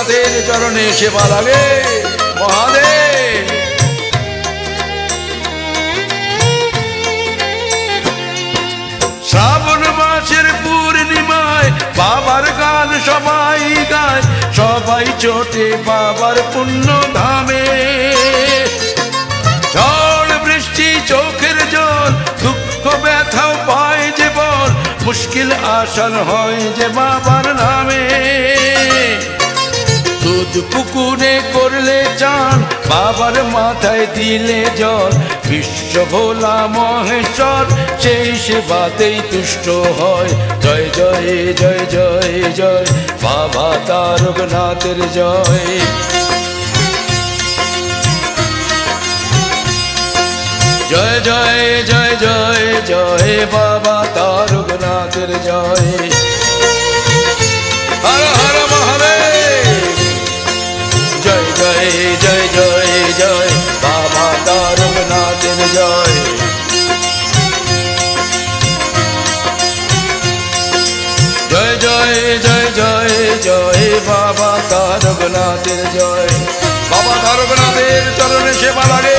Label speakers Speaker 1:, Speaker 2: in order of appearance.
Speaker 1: তারকনাথের চরণে সেবা লাগে। মহাদেব শ্রাবণ মাসের পূর্ণিমায় বাবার গান সবাই গায়, সবাই চোটে বাবার পুণ্য ধামে। ঝড় বৃষ্টি চোখের জল দুঃখ ব্যথাও পায় যে বল, মুশকিল আসান হয় যে বাবার নামে। দুধ পুকুরে করলে চান, বাবার মাথায় দিলে জল, বিশ্ব ভোলা মহেশ্বর সেই সেবাতেই তুষ্ট হয়। জয় জয় জয় জয় জয় বাবা তারকনাথের জয়। জয় জয় জয় জয় জয় বাবা তারকনাথের জয়। হর হর মহাদেব। জয় জয় জয় জয় জয় বাবা তারকনাথের জয়। জয় জয় জয় জয় জয় বাবা তারকনাথের জয়। বাবা তারকনাথের চরণে সেবা লাগে।